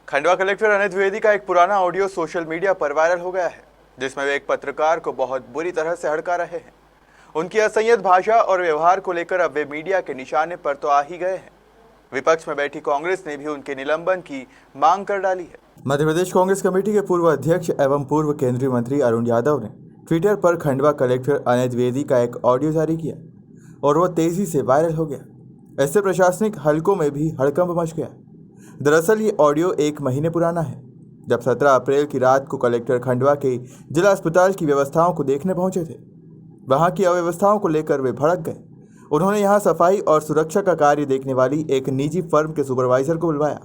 Khandwa collector Anit Dwivedi का एक पुराना ऑडियो सोशल मीडिया पर वायरल हो गया है, जिसमें वे एक पत्रकार को बहुत बुरी तरह से हड़का रहे हैं। उनकी असंयत भाषा और व्यवहार को लेकर अब वे मीडिया के निशाने पर तो आ ही गए हैं। विपक्ष में बैठी कांग्रेस ने भी उनके निलंबन की मांग कर डाली है। मध्य प्रदेश कांग्रेस कमेटी के पूर्व अध्यक्ष एवं पूर्व केंद्रीय मंत्री अरुण यादव ने ट्विटर पर खंडवा कलेक्टर अनित द्विवेदी का एक ऑडियो जारी किया और वह तेजी से वायरल हो गया। इससे प्रशासनिक हलकों में भी हड़कंप मच गया। दरअसल ये ऑडियो 1 महीने पुराना है, जब 17 अप्रैल की रात को कलेक्टर खंडवा के जिला अस्पताल की व्यवस्थाओं को देखने पहुंचे थे। वहां की अव्यवस्थाओं को लेकर वे भड़क गए। उन्होंने यहां सफाई और सुरक्षा का कार्य देखने वाली एक निजी फर्म के सुपरवाइजर को बुलवाया।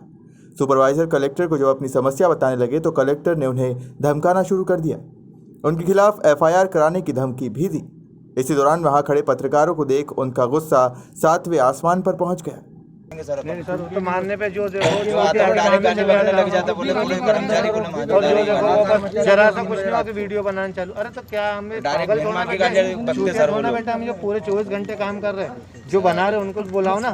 सुपरवाइजर कलेक्टर को जब अपनी समस्या बताने लगे तो कलेक्टर ने उन्हें धमकाना शुरू कर दिया। उनके खिलाफ FIR कराने की धमकी भी दी। इसी दौरान वहां खड़े पत्रकारों को देख उनका गुस्सा 7वें आसमान पर पहुंच गया। नहीं सर, तो मारने पे जो आता है डायरेक्ट गाली बकने लग जाता है, बोले पूरे कर्मचारी को मार जरा सा कुछ नहीं हुआ कि वीडियो बनाना चालू। अरे तो क्या हमें पागल होना बेटा, हम ये पूरे 24 घंटे काम कर रहे हैं, जो बना रहे उनको बुलाओ ना।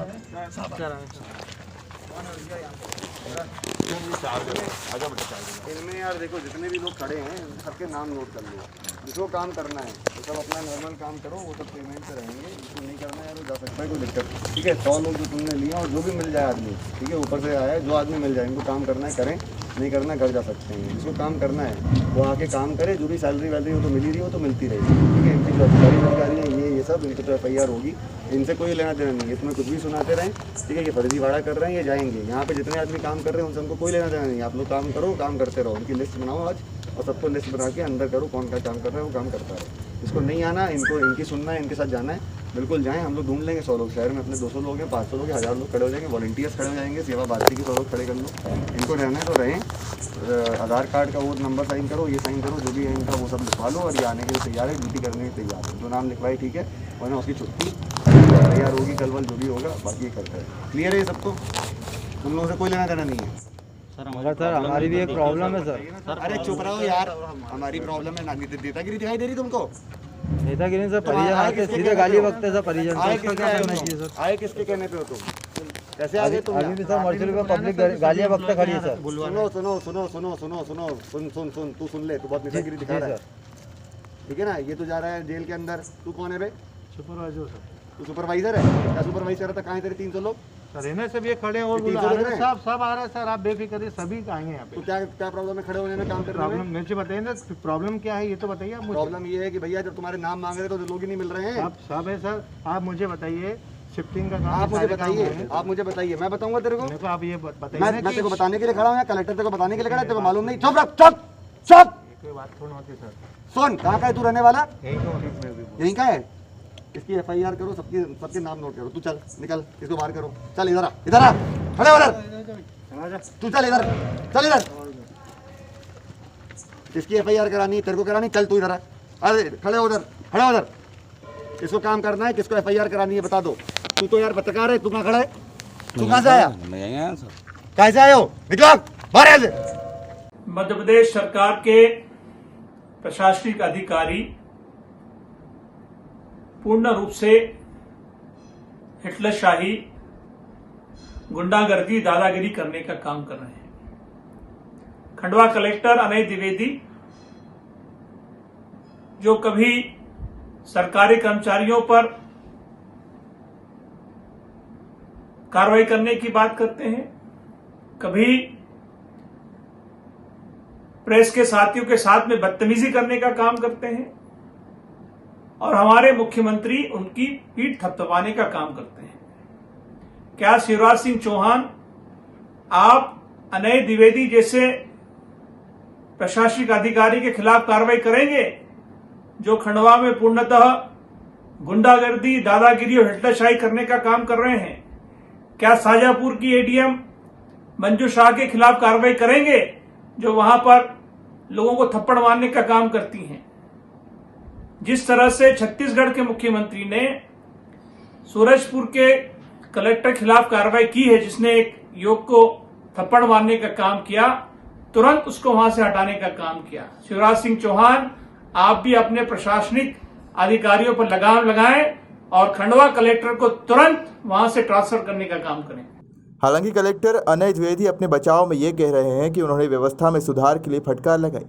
इनमें यार देखो जितने भी लोग खड़े हैं सबके नाम नोट कर लो। जिसको काम करना है तो सब अपना नॉर्मल काम करो, वो सब पेमेंट से रहेंगे। जिसको नहीं करना है वो जा सकता है, कोई दिक्कत ठीक है। 100 लोग जो तुमने लिए और जो भी मिल जाए आदमी ठीक है, ऊपर से आया है जो आदमी मिल जाए, इनको काम करना है करें, नहीं करना घर जा सकते हैं। जिसको काम करना है वो आके काम करे, जो भी सैलरी वैलरी हो तो मिल ही रही हो तो मिलती रहेगी ठीक है। इनकी जो अधिकारी जानकारी है ये सब इनको तो FIR होगी, इनसे कोई लेना देना नहीं है। तुम्हें कुछ भी सुनाते रहें ठीक है, ये फर्जीवाड़ा कर रहे हैं, ये जाएंगे। यहाँ पे जितने आदमी काम कर रहे हैं उनसे हमको कोई लेना देना नहीं है। आप लोग काम करो, काम करते रहो। उनकी लिस्ट बनाओ आज और सबको लिस्ट बना के अंदर करो, कौन क्या काम कर रहा है वो काम करता है। इसको नहीं आना, इनको इनकी सुनना है, इनके साथ जाना है, बिल्कुल जाएं। हम लोग ढूंढ लेंगे 100 लोग शहर में, अपने 200 लोग हैं, 500 लोग हैं, 1000 लोग खड़े हो जाएंगे, वॉलंटियर्स खड़े हो जाएंगे, सेवा भारती के 100 लोग खड़े कर लो। इनको रहना है तो रहें। आधार कार्ड का वो नंबर साइन करो, ये साइन करो, जो भी है इनका वो सब लिखवा लो और ये आने के लिए तैयार है, ड्यूटी करने के लिए तैयार है। जो नाम लिखवाए ठीक है, वरना उसकी छुट्टी तैयार होगी, कल वल जो भी होगा बाकी ये करता है। क्लियर है ये सबको? तुम लोगों से कोई लेना देना नहीं है सर। हमारी भी एक प्रॉब्लम है सर। अरे चुप रहो यार, हमारी प्रॉब्लम है। नेतागिरी दिखाई दे रही तुमको? नेतागिरी सर परिजन आके सीधे गाली बकते सर परिजन। आए किसके कहने पे हो तुम? कैसे आगे तुम? अभी भी सर मर्चरी पे पब्लिक गालियां बकते खड़ी है सर। सुनो सुनो सुनो सुनो सुनो सुनो सुन सुन सुन तू सुन ले, तू बहुत नेतागिरी दिखा रहा है ठीक है ना। ये तो जा रहा है जेल के अंदर। तू कौन है बे? Supervisor sir. तू सुपरवाइजर है? क्या सुपरवाइज कर रहा था? कहाँ तेरे 300 लोग? सर इन्हें सब ये खड़े हैं और सब आ रहे हैं सर। आप बेफिक्र रहिए, सभी आएंगे यहाँ पे। तो क्या प्रॉब्लम है खड़े होने में, काम करने में? मुझे बताइए ना प्रॉब्लम क्या है, ये तो बताइए आप मुझे। प्रॉब्लम ये है कि भैया जब तुम्हारे नाम मांग रहे तो लोग ही नहीं मिल रहे हैं। आप सब है सर, आप मुझे बताइए शिफ्टिंग का काम। आप मुझे बताइए, मैं बताऊंगा तेरे को। आप ये बताइए। मैं तेरे को बताने के लिए खड़ा हूँ या कलेक्टर तेरे को बताने के लिए खड़ा है? तेरे को मालूम नहीं? चुप रख, चुप चुप। कोई बात थोड़ी होती सर। सुन, कहाँ का है तू रहने वाला? यहीं का है? इसकी FIR करो, सबके नाम नोट करो। तू चल, निकल, इसको बाहर करो। चल इधर आ, इधर आ, खड़े हो इधर। तू चल इधर, चल इधर। इसकी FIR करानी, तेरे को करानी, चल तू इधर आ। अरे खड़े हो उधर, खड़े हो उधर। किसको काम करना है, किसको FIR करानी है बता दो। तू तो यार पत्रकार है, तू कहाँ खड़ा है? तू कहाँ से आया? कहाँ से आए हो? निकलो बाहर से। मध्य प्रदेश सरकार के प्रशासनिक अधिकारी पूर्ण रूप से हिटलरशाही, गुंडागर्दी, दादागिरी करने का काम कर रहे हैं। खंडवा कलेक्टर अनित द्विवेदी जो कभी सरकारी कर्मचारियों पर कार्रवाई करने की बात करते हैं, कभी प्रेस के साथियों के साथ में बदतमीजी करने का काम करते हैं और हमारे मुख्यमंत्री उनकी पीठ थपथपाने का काम करते हैं। क्या शिवराज सिंह चौहान आप अनित द्विवेदी जैसे प्रशासनिक अधिकारी के खिलाफ कार्रवाई करेंगे जो खंडवा में पूर्णतः गुंडागर्दी, दादागिरी और हिटलरशाही करने का काम कर रहे हैं? क्या शाजापुर की ADM मंजू शाह के खिलाफ कार्रवाई करेंगे जो वहां पर लोगों को थप्पड़ मारने का काम करती हैं? जिस तरह से छत्तीसगढ़ के मुख्यमंत्री ने सूरजपुर के कलेक्टर खिलाफ कार्रवाई की है जिसने एक युवक को थप्पड़ मारने का काम किया, तुरंत उसको वहां से हटाने का काम किया। शिवराज सिंह चौहान, आप भी अपने प्रशासनिक अधिकारियों पर लगाम लगाएं और खंडवा कलेक्टर को तुरंत वहां से ट्रांसफर करने का काम करें। हालांकि कलेक्टर अनय द्विवेदी अपने बचाव में ये कह रहे हैं कि उन्होंने व्यवस्था में सुधार के लिए फटकार लगाई,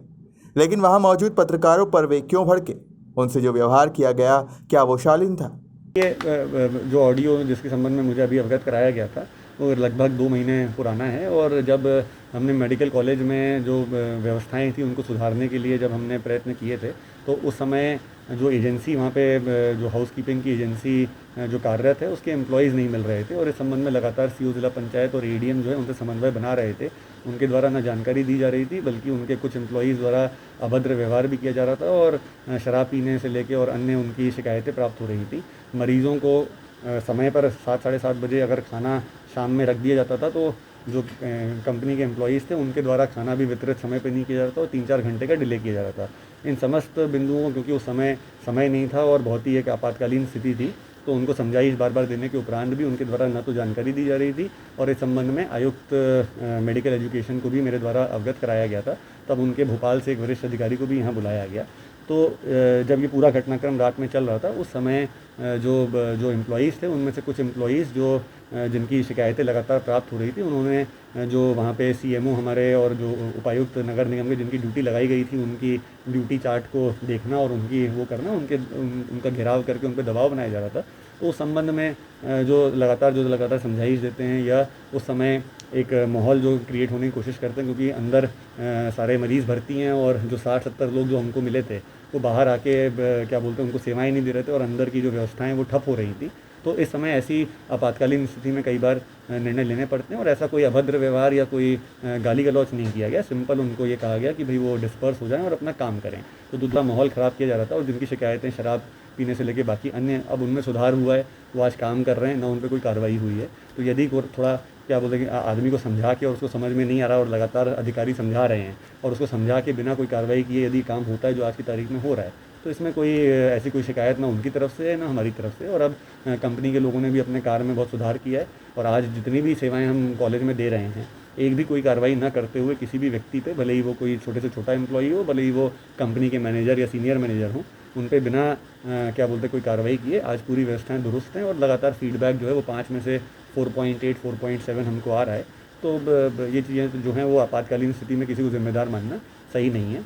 लेकिन वहां मौजूद पत्रकारों पर वे क्यों भड़के? उनसे जो व्यवहार किया गया, क्या वो शालीन था? ये जो ऑडियो जिसके संबंध में मुझे अभी अवगत कराया गया था वो लगभग 2 महीने पुराना है। और जब हमने मेडिकल कॉलेज में जो व्यवस्थाएं थी उनको सुधारने के लिए जब हमने प्रयत्न किए थे, तो उस समय जो एजेंसी वहाँ पे जो हाउसकीपिंग की एजेंसी जो कार्यरत है उसके एम्प्लॉयज़ नहीं मिल रहे थे। और इस संबंध में लगातार सीओ जिला पंचायत और एडीएम जो है उनसे समन्वय बना रहे थे। उनके द्वारा ना जानकारी दी जा रही थी, बल्कि उनके कुछ एम्प्लॉयज़ द्वारा अभद्र व्यवहार भी किया जा रहा था और शराब पीने से लेके और अन्य उनकी शिकायतें प्राप्त हो रही थी। मरीज़ों को समय पर 7 साढ़े 7 बजे अगर खाना शाम में रख दिया जाता था, तो जो कंपनी के एम्प्लॉयज़ थे उनके द्वारा खाना भी वितरित समय पर नहीं किया जाता और 3-4 घंटे का डिले किया जा रहा था। इन समस्त बिंदुओं को क्योंकि उस समय नहीं था और बहुत ही एक आपातकालीन स्थिति थी, तो उनको समझाइश बार देने के उपरांत भी उनके द्वारा न तो जानकारी दी जा रही थी और इस संबंध में आयुक्त मेडिकल एजुकेशन को भी मेरे द्वारा अवगत कराया गया था। तब उनके भोपाल से एक वरिष्ठ अधिकारी को भी यहाँ बुलाया गया। तो जब ये पूरा घटनाक्रम रात में चल रहा था, उस समय जो एम्प्लॉयज़ थे उनमें से कुछ एम्प्लॉयज़ जिनकी शिकायतें लगातार प्राप्त हो रही थी, उन्होंने जो वहाँ पे सीएमओ हमारे और जो उपायुक्त नगर निगम के जिनकी ड्यूटी लगाई गई थी उनकी ड्यूटी चार्ट को देखना और उनकी वो करना, उनका घेराव करके उन पर दबाव बनाया जा रहा था। तो उस संबंध में जो लगातार समझाइश देते हैं या उस समय एक माहौल जो क्रिएट होने की कोशिश करते हैं, क्योंकि अंदर सारे मरीज़ भर्ती हैं और जो 60-70 लोग जो हमको मिले थे वो बाहर आके क्या बोलते हैं उनको सेवाएं नहीं दे रहे थे और अंदर की जो व्यवस्थाएं वो ठप हो रही थी। तो इस समय ऐसी आपातकालीन स्थिति में कई बार निर्णय लेने पड़ते हैं और ऐसा कोई अभद्र व्यवहार या कोई गाली गलौच नहीं किया गया। सिंपल उनको ये कहा गया कि भाई वो डिस्पर्स हो जाएं और अपना काम करें। तो दूसरा माहौल ख़राब किया जा रहा था और जिनकी शिकायतें शराब पीने से लेके बाकी अन्य, अब उनमें सुधार हुआ है, वो आज काम कर रहे हैं, ना उन पर कोई कार्रवाई हुई है। तो यदि थोड़ा क्या बोलते हैं कि आदमी को समझा के और उसको समझ में नहीं आ रहा और लगातार अधिकारी समझा रहे हैं और उसको समझा के बिना कोई कार्रवाई किए यदि काम होता है जो आज की तारीख में हो रहा है, तो इसमें कोई ऐसी कोई शिकायत ना उनकी तरफ से है ना हमारी तरफ से। और अब कंपनी के लोगों ने भी अपने कार्य में बहुत सुधार किया है और आज जितनी भी सेवाएं हम कॉलेज में दे रहे हैं, एक भी कोई कार्रवाई ना करते हुए किसी भी व्यक्ति पे, भले ही वो कोई छोटे से छोटा एम्प्लॉई हो, भले ही वो कंपनी के मैनेजर या सीनियर मैनेजर हो, उन पे बिना क्या बोलते कोई कार्रवाई किए आज पूरी व्यवस्थाएं दुरुस्त हैं। और लगातार फीडबैक जो है वो 5 में से 4.8 4.7 हमको आ रहा है। तो ये चीज़ें जो हैं वो आपातकालीन स्थिति में किसी को जिम्मेदार मानना सही नहीं है।